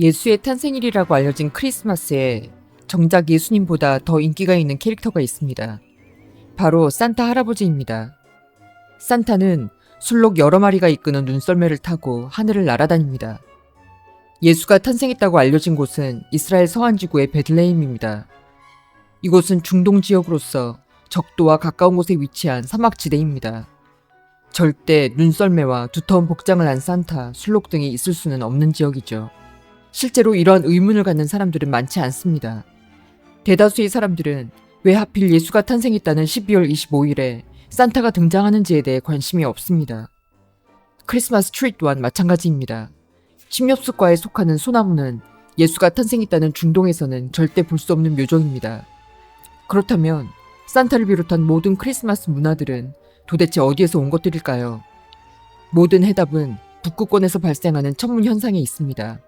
예수의 탄생일이라고 알려진 크리스마스에 정작 예수님보다 더 인기가 있는 캐릭터가 있습니다. 바로 산타 할아버지입니다. 산타는 술록 여러 마리가 이끄는 눈썰매를 타고 하늘을 날아다닙니다. 예수가 탄생했다고 알려진 곳은 이스라엘 서안지구의 베들레헴입니다. 이곳은 중동 지역으로서 적도와 가까운 곳에 위치한 사막지대입니다. 절대 눈썰매와 두터운 복장을 한 산타, 술록 등이 있을 수는 없는 지역이죠. 실제로 이러한 의문을 갖는 사람들은 많지 않습니다. 대다수의 사람들은 왜 하필 예수가 탄생했다는 12월 25일에 산타가 등장하는지에 대해 관심이 없습니다. 크리스마스 트리 또한 마찬가지입니다. 침엽수과에 속하는 소나무는 예수가 탄생했다는 중동에서는 절대 볼 수 없는 묘종입니다. 그렇다면 산타를 비롯한 모든 크리스마스 문화들은 도대체 어디에서 온 것들일까요? 모든 해답은 북극권에서 발생하는 천문 현상에 있습니다.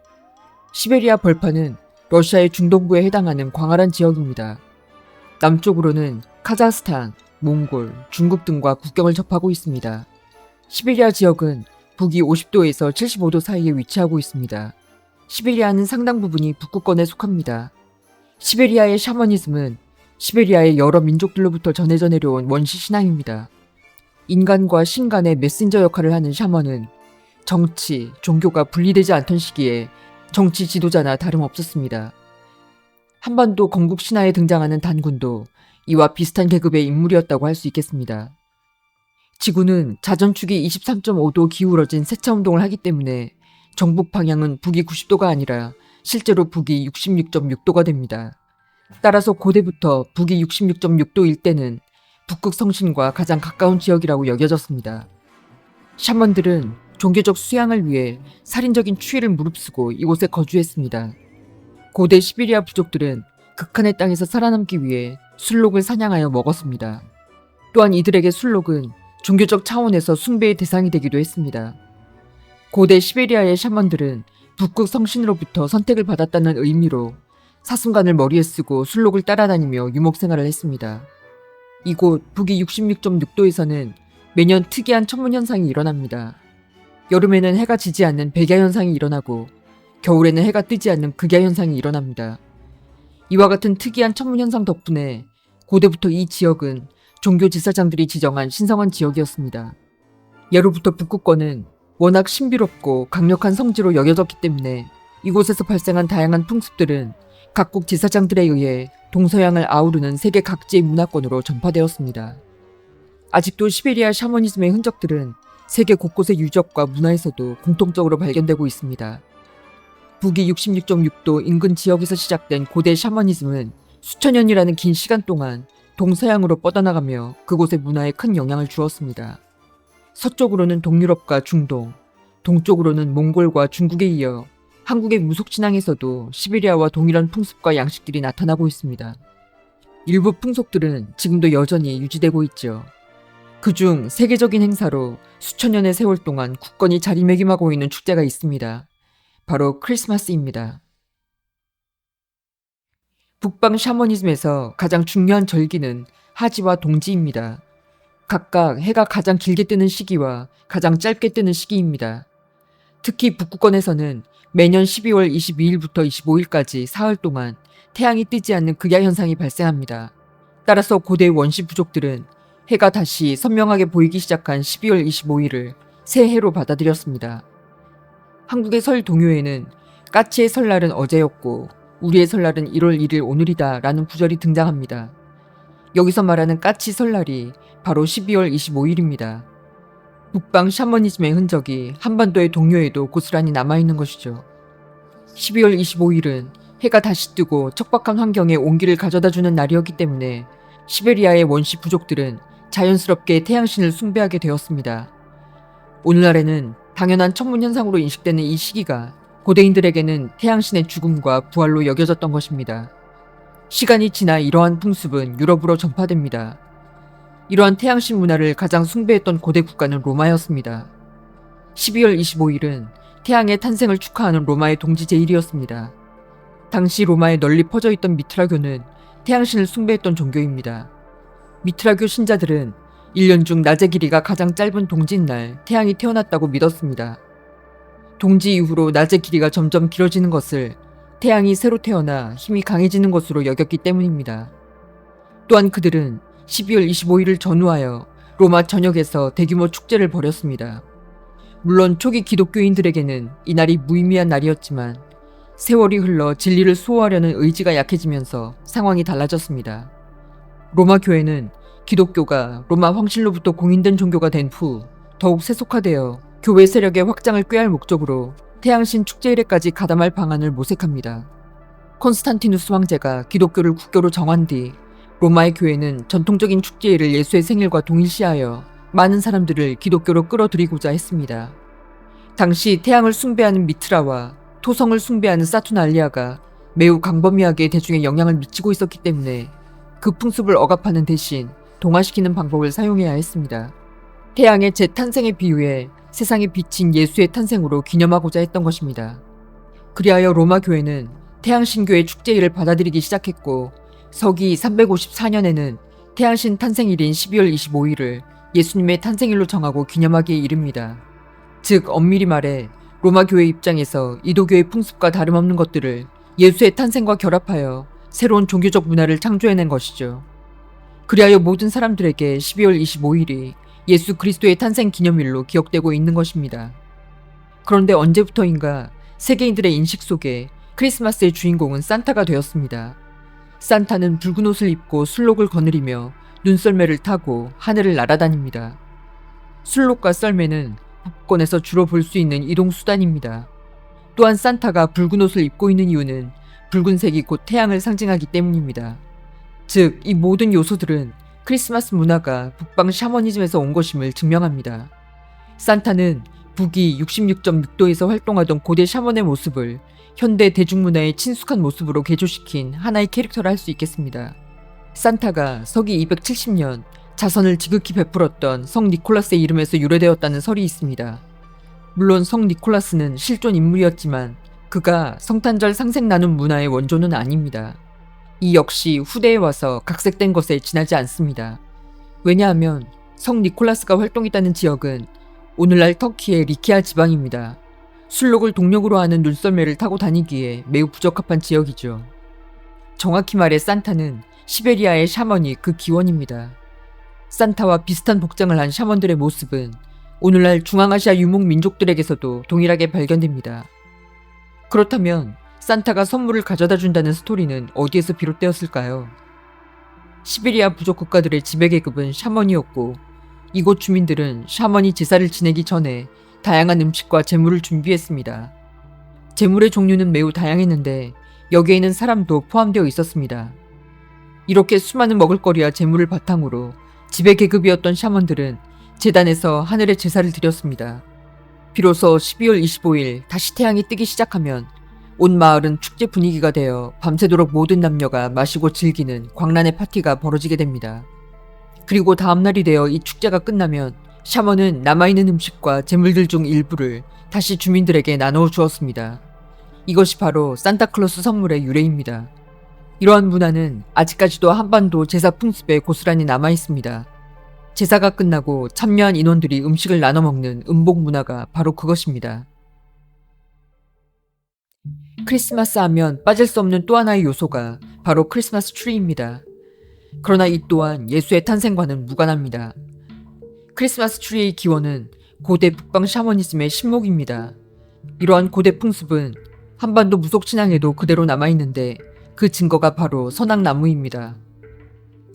시베리아 벌판은 러시아의 중동부에 해당하는 광활한 지역입니다. 남쪽으로는 카자흐스탄, 몽골, 중국 등과 국경을 접하고 있습니다. 시베리아 지역은 북위 50도에서 75도 사이에 위치하고 있습니다. 시베리아는 상당 부분이 북극권에 속합니다. 시베리아의 샤머니즘은 시베리아의 여러 민족들로부터 전해져 내려온 원시 신앙입니다. 인간과 신 간의 메신저 역할을 하는 샤먼은 정치, 종교가 분리되지 않던 시기에 정치 지도자나 다름없었습니다. 한반도 건국 신화에 등장하는 단군도 이와 비슷한 계급의 인물이었다고 할 수 있겠습니다. 지구는 자전축이 23.5도 기울어진 세차운동을 하기 때문에 정북 방향은 북위 90도가 아니라 실제로 북위 66.6도가 됩니다. 따라서 고대부터 북위 66.6도일 때는 북극 성신과 가장 가까운 지역이라고 여겨졌습니다. 샤먼들은 종교적 수양을 위해 살인적인 추위를 무릅쓰고 이곳에 거주했습니다. 고대 시베리아 부족들은 극한의 땅에서 살아남기 위해 술록을 사냥하여 먹었습니다. 또한 이들에게 술록은 종교적 차원에서 숭배의 대상이 되기도 했습니다. 고대 시베리아의 샤먼들은 북극 성신으로부터 선택을 받았다는 의미로 사슴관을 머리에 쓰고 술록을 따라다니며 유목생활을 했습니다. 이곳 북위 66.6도에서는 매년 특이한 천문현상이 일어납니다. 여름에는 해가 지지 않는 백야현상이 일어나고 겨울에는 해가 뜨지 않는 극야현상이 일어납니다. 이와 같은 특이한 천문현상 덕분에 고대부터 이 지역은 종교 제사장들이 지정한 신성한 지역이었습니다. 예로부터 북극권은 워낙 신비롭고 강력한 성지로 여겨졌기 때문에 이곳에서 발생한 다양한 풍습들은 각국 제사장들에 의해 동서양을 아우르는 세계 각지의 문화권으로 전파되었습니다. 아직도 시베리아 샤머니즘의 흔적들은 세계 곳곳의 유적과 문화에서도 공통적으로 발견되고 있습니다. 북위 66.6도 인근 지역에서 시작된 고대 샤머니즘은 수천 년이라는 긴 시간 동안 동서양으로 뻗어나가며 그곳의 문화에 큰 영향을 주었습니다. 서쪽으로는 동유럽과 중동, 동쪽으로는 몽골과 중국에 이어 한국의 무속신앙에서도 시베리아와 동일한 풍습과 양식들이 나타나고 있습니다. 일부 풍속들은 지금도 여전히 유지되고 있죠. 그중 세계적인 행사로 수천 년의 세월 동안 굳건히 자리매김하고 있는 축제가 있습니다. 바로 크리스마스입니다. 북방 샤머니즘에서 가장 중요한 절기는 하지와 동지입니다. 각각 해가 가장 길게 뜨는 시기와 가장 짧게 뜨는 시기입니다. 특히 북극권에서는 매년 12월 22일부터 25일까지 사흘 동안 태양이 뜨지 않는 극야현상이 발생합니다. 따라서 고대 원시 부족들은 해가 다시 선명하게 보이기 시작한 12월 25일을 새해로 받아들였습니다. 한국의 설 동요에는 까치의 설날은 어제였고 우리의 설날은 1월 1일 오늘이다 라는 구절이 등장합니다. 여기서 말하는 까치 설날이 바로 12월 25일입니다. 북방 샤머니즘의 흔적이 한반도의 동요에도 고스란히 남아있는 것이죠. 12월 25일은 해가 다시 뜨고 척박한 환경에 온기를 가져다주는 날이었기 때문에 시베리아의 원시 부족들은 자연스럽게 태양신을 숭배하게 되었습니다. 오늘날에는 당연한 천문현상으로 인식되는 이 시기가 고대인들에게는 태양신의 죽음과 부활로 여겨졌던 것입니다. 시간이 지나 이러한 풍습은 유럽으로 전파됩니다. 이러한 태양신 문화를 가장 숭배했던 고대 국가는 로마였습니다. 12월 25일은 태양의 탄생을 축하하는 로마의 동지제일이었습니다. 당시 로마에 널리 퍼져 있던 미트라교는 태양신을 숭배했던 종교입니다. 미트라교 신자들은 1년 중 낮의 길이가 가장 짧은 동짓날 태양이 태어났다고 믿었습니다. 동지 이후로 낮의 길이가 점점 길어지는 것을 태양이 새로 태어나 힘이 강해지는 것으로 여겼기 때문입니다. 또한 그들은 12월 25일을 전후하여 로마 전역에서 대규모 축제를 벌였습니다. 물론 초기 기독교인들에게는 이날이 무의미한 날이었지만 세월이 흘러 진리를 수호하려는 의지가 약해지면서 상황이 달라졌습니다. 로마 교회는 기독교가 로마 황실로부터 공인된 종교가 된 후 더욱 세속화되어 교회 세력의 확장을 꾀할 목적으로 태양신 축제일에까지 가담할 방안을 모색합니다. 콘스탄티누스 황제가 기독교를 국교로 정한 뒤 로마의 교회는 전통적인 축제일을 예수의 생일과 동일시하여 많은 사람들을 기독교로 끌어들이고자 했습니다. 당시 태양을 숭배하는 미트라와 토성을 숭배하는 사투날리아가 매우 광범위하게 대중에 영향을 미치고 있었기 때문에 그 풍습을 억압하는 대신 동화시키는 방법을 사용해야 했습니다. 태양의 재탄생에 비유해 세상에 비친 예수의 탄생으로 기념하고자 했던 것입니다. 그리하여 로마 교회는 태양신교의 축제일을 받아들이기 시작했고 서기 354년에는 태양신 탄생일인 12월 25일을 예수님의 탄생일로 정하고 기념하기에 이릅니다. 즉 엄밀히 말해 로마 교회 입장에서 이도교의 풍습과 다름없는 것들을 예수의 탄생과 결합하여 새로운 종교적 문화를 창조해낸 것이죠. 그리하여 모든 사람들에게 12월 25일이 예수 그리스도의 탄생 기념일로 기억되고 있는 것입니다. 그런데 언제부터인가 세계인들의 인식 속에 크리스마스의 주인공은 산타가 되었습니다. 산타는 붉은 옷을 입고 술록을 거느리며 눈썰매를 타고 하늘을 날아다닙니다. 술록과 썰매는 북부권에서 주로 볼 수 있는 이동수단입니다. 또한 산타가 붉은 옷을 입고 있는 이유는 붉은색이 곧 태양을 상징하기 때문입니다. 즉, 이 모든 요소들은 크리스마스 문화가 북방 샤머니즘에서 온 것임을 증명합니다. 산타는 북위 66.6도에서 활동하던 고대 샤먼의 모습을 현대 대중문화의 친숙한 모습으로 개조시킨 하나의 캐릭터라 할 수 있겠습니다. 산타가 서기 270년 자선을 지극히 베풀었던 성 니콜라스의 이름에서 유래되었다는 설이 있습니다. 물론 성 니콜라스는 실존 인물이었지만 그가 성탄절 상생 나눔 문화의 원조는 아닙니다. 이 역시 후대에 와서 각색된 것에 지나지 않습니다. 왜냐하면 성 니콜라스가 활동했다는 지역은 오늘날 터키의 리키아 지방입니다. 술록을 동력으로 하는 눈썰매를 타고 다니기에 매우 부적합한 지역이죠. 정확히 말해 산타는 시베리아의 샤먼이 그 기원입니다. 산타와 비슷한 복장을 한 샤먼들의 모습은 오늘날 중앙아시아 유목 민족들에게서도 동일하게 발견됩니다. 그렇다면 산타가 선물을 가져다 준다는 스토리는 어디에서 비롯되었을까요? 시베리아 부족 국가들의 지배계급은 샤먼이었고 이곳 주민들은 샤먼이 제사를 지내기 전에 다양한 음식과 제물을 준비했습니다. 제물의 종류는 매우 다양했는데 여기에는 사람도 포함되어 있었습니다. 이렇게 수많은 먹을거리와 제물을 바탕으로 지배계급이었던 샤먼들은 제단에서 하늘에 제사를 드렸습니다. 비로소 12월 25일 다시 태양이 뜨기 시작하면 온 마을은 축제 분위기가 되어 밤새도록 모든 남녀가 마시고 즐기는 광란의 파티가 벌어지게 됩니다. 그리고 다음날이 되어 이 축제가 끝나면 샤먼은 남아있는 음식과 제물들 중 일부를 다시 주민들에게 나누어 주었습니다. 이것이 바로 산타클로스 선물의 유래입니다. 이러한 문화는 아직까지도 한반도 제사 풍습에 고스란히 남아있습니다. 제사가 끝나고 참여한 인원들이 음식을 나눠 먹는 음복 문화가 바로 그것입니다. 크리스마스 하면 빠질 수 없는 또 하나의 요소가 바로 크리스마스 트리입니다. 그러나 이 또한 예수의 탄생과는 무관합니다. 크리스마스 트리의 기원은 고대 북방 샤머니즘의 신목입니다. 이러한 고대 풍습은 한반도 무속신앙에도 그대로 남아있는데 그 증거가 바로 선악나무입니다.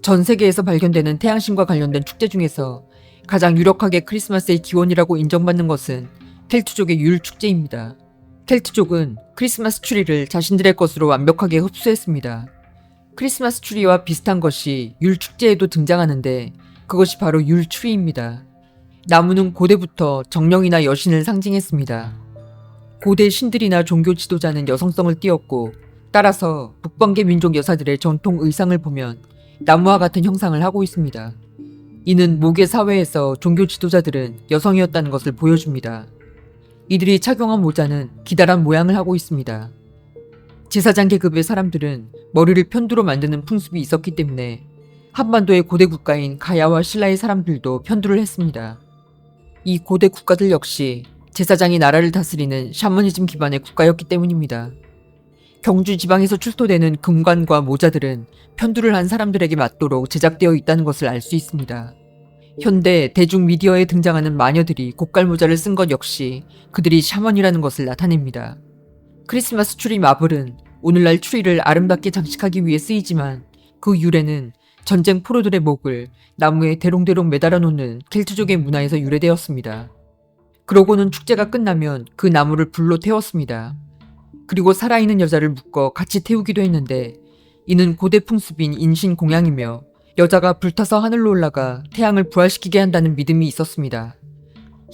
전 세계에서 발견되는 태양신과 관련된 축제 중에서 가장 유력하게 크리스마스의 기원이라고 인정받는 것은 켈트족의 율 축제입니다. 켈트족은 크리스마스 트리를 자신들의 것으로 완벽하게 흡수했습니다. 크리스마스 트리와 비슷한 것이 율 축제에도 등장하는데 그것이 바로 율 트리입니다. 나무는 고대부터 정령이나 여신을 상징했습니다. 고대 신들이나 종교 지도자는 여성성을 띠었고 따라서 북방계 민족 여사들의 전통 의상을 보면 나무와 같은 형상을 하고 있습니다. 이는 모계 사회에서 종교 지도자들은 여성이었다는 것을 보여줍니다. 이들이 착용한 모자는 기다란 모양을 하고 있습니다. 제사장 계급의 사람들은 머리를 편두로 만드는 풍습이 있었기 때문에 한반도의 고대 국가인 가야와 신라의 사람들도 편두를 했습니다. 이 고대 국가들 역시 제사장이 나라를 다스리는 샤머니즘 기반의 국가였기 때문입니다. 경주 지방에서 출토되는 금관과 모자들은 편두를 한 사람들에게 맞도록 제작되어 있다는 것을 알 수 있습니다. 현대 대중 미디어에 등장하는 마녀들이 고깔 모자를 쓴 것 역시 그들이 샤먼이라는 것을 나타냅니다. 크리스마스 트리 마블은 오늘날 트리를 아름답게 장식하기 위해 쓰이지만 그 유래는 전쟁 포로들의 목을 나무에 대롱대롱 매달아 놓는 켈트족의 문화에서 유래되었습니다. 그러고는 축제가 끝나면 그 나무를 불로 태웠습니다. 그리고 살아있는 여자를 묶어 같이 태우기도 했는데 이는 고대 풍습인 인신공양이며 여자가 불타서 하늘로 올라가 태양을 부활시키게 한다는 믿음이 있었습니다.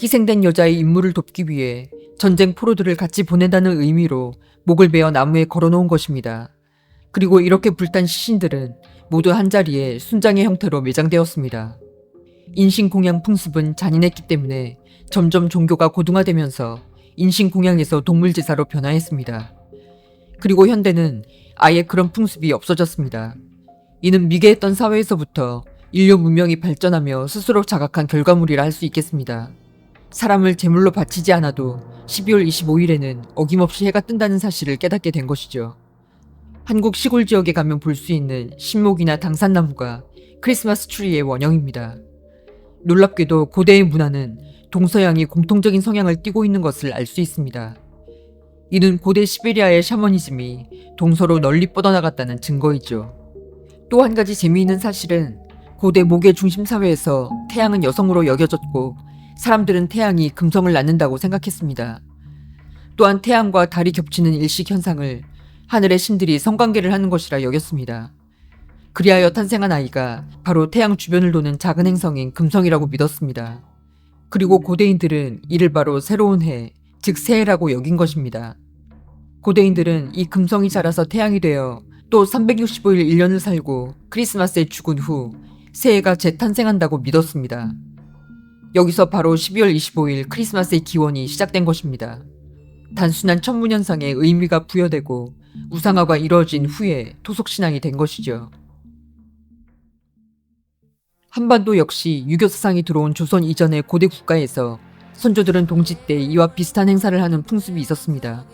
희생된 여자의 임무를 돕기 위해 전쟁 포로들을 같이 보낸다는 의미로 목을 베어 나무에 걸어놓은 것입니다. 그리고 이렇게 불탄 시신들은 모두 한자리에 순장의 형태로 매장되었습니다. 인신공양 풍습은 잔인했기 때문에 점점 종교가 고등화되면서 인신공양에서 동물제사로 변화했습니다. 그리고 현대는 아예 그런 풍습이 없어졌습니다. 이는 미개했던 사회에서부터 인류 문명이 발전하며 스스로 자각한 결과물이라 할 수 있겠습니다. 사람을 제물로 바치지 않아도 12월 25일에는 어김없이 해가 뜬다는 사실을 깨닫게 된 것이죠. 한국 시골 지역에 가면 볼 수 있는 신목이나 당산나무가 크리스마스 트리의 원형입니다. 놀랍게도 고대의 문화는 동서양이 공통적인 성향을 띠고 있는 것을 알 수 있습니다. 이는 고대 시베리아의 샤머니즘이 동서로 널리 뻗어나갔다는 증거이죠. 또 한 가지 재미있는 사실은 고대 목의 중심 사회에서 태양은 여성으로 여겨졌고 사람들은 태양이 금성을 낳는다고 생각했습니다. 또한 태양과 달이 겹치는 일식 현상을 하늘의 신들이 성관계를 하는 것이라 여겼습니다. 그리하여 탄생한 아이가 바로 태양 주변을 도는 작은 행성인 금성이라고 믿었습니다. 그리고 고대인들은 이를 바로 새로운 해, 즉 새해라고 여긴 것입니다. 고대인들은 이 금성이 자라서 태양이 되어 또 365일 1년을 살고 크리스마스에 죽은 후 새해가 재탄생한다고 믿었습니다. 여기서 바로 12월 25일 크리스마스의 기원이 시작된 것입니다. 단순한 천문현상에 의미가 부여되고 우상화가 이루어진 후에 토속신앙이 된 것이죠. 한반도 역시 유교 사상이 들어온 조선 이전의 고대 국가에서 선조들은 동지 때 이와 비슷한 행사를 하는 풍습이 있었습니다.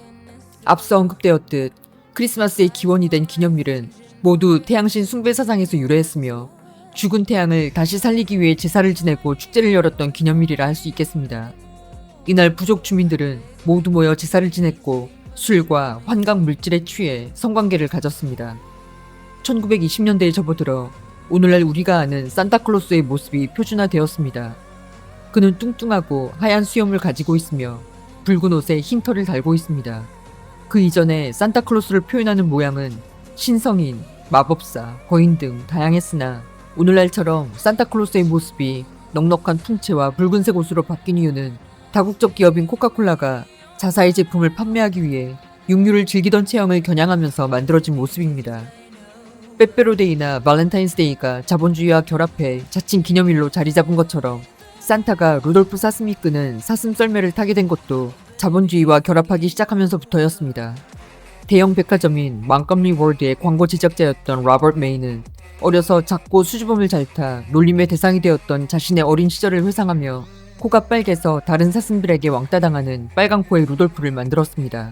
앞서 언급되었듯 크리스마스의 기원이 된 기념일은 모두 태양신 숭배 사상에서 유래했으며 죽은 태양을 다시 살리기 위해 제사를 지내고 축제를 열었던 기념일이라 할 수 있겠습니다. 이날 부족 주민들은 모두 모여 제사를 지냈고 술과 환각 물질에 취해 성관계를 가졌습니다. 1920년대에 접어들어 오늘날 우리가 아는 산타클로스의 모습이 표준화되었습니다. 그는 뚱뚱하고 하얀 수염을 가지고 있으며 붉은 옷에 흰 털을 달고 있습니다. 그 이전에 산타클로스를 표현하는 모양은 신성인, 마법사, 거인 등 다양했으나 오늘날처럼 산타클로스의 모습이 넉넉한 풍채와 붉은색 옷으로 바뀐 이유는 다국적 기업인 코카콜라가 자사의 제품을 판매하기 위해 육류를 즐기던 체형을 겨냥하면서 만들어진 모습입니다. 빼빼로데이나 발렌타인스데이가 자본주의와 결합해 자칭 기념일로 자리 잡은 것처럼 산타가 루돌프 사슴이 끄는 사슴 썰매를 타게 된 것도 자본주의와 결합하기 시작하면서부터였습니다. 대형 백화점인 몽컴리 월드의 광고 제작자였던 로버트 메이는 어려서 작고 수줍음을 잘 타 놀림의 대상이 되었던 자신의 어린 시절을 회상하며 코가 빨개서 다른 사슴들에게 왕따당하는 빨간 코의 루돌프를 만들었습니다.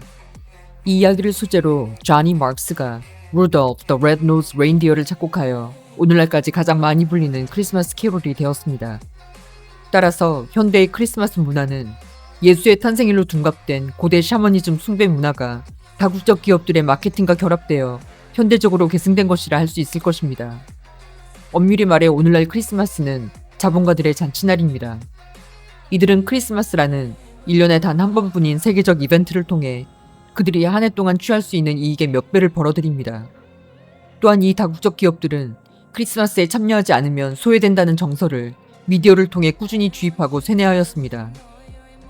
이 이야기를 소재로 조니 마크스가 루돌프 the Red-Nosed Reindeer를 작곡하여 오늘날까지 가장 많이 불리는 크리스마스 캐롤이 되었습니다. 따라서 현대의 크리스마스 문화는 예수의 탄생일로 둔갑된 고대 샤머니즘 숭배 문화가 다국적 기업들의 마케팅과 결합되어 현대적으로 계승된 것이라 할 수 있을 것입니다. 엄밀히 말해 오늘날 크리스마스는 자본가들의 잔치날입니다. 이들은 크리스마스라는 1년에 단 한 번뿐인 세계적 이벤트를 통해 그들이 한 해 동안 취할 수 있는 이익의 몇 배를 벌어들입니다. 또한 이 다국적 기업들은 크리스마스에 참여하지 않으면 소외된다는 정서를 미디어를 통해 꾸준히 주입하고 세뇌하였습니다.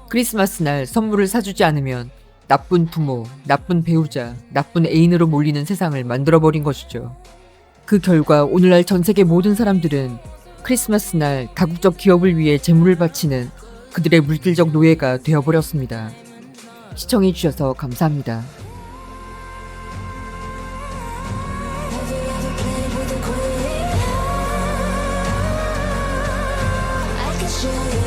크리스마스 날 선물을 사주지 않으면 나쁜 부모, 나쁜 배우자, 나쁜 애인으로 몰리는 세상을 만들어버린 것이죠. 그 결과 오늘날 전 세계 모든 사람들은 크리스마스 날 다국적 기업을 위해 재물을 바치는 그들의 물질적 노예가 되어버렸습니다. 시청해주셔서 감사합니다. I can show you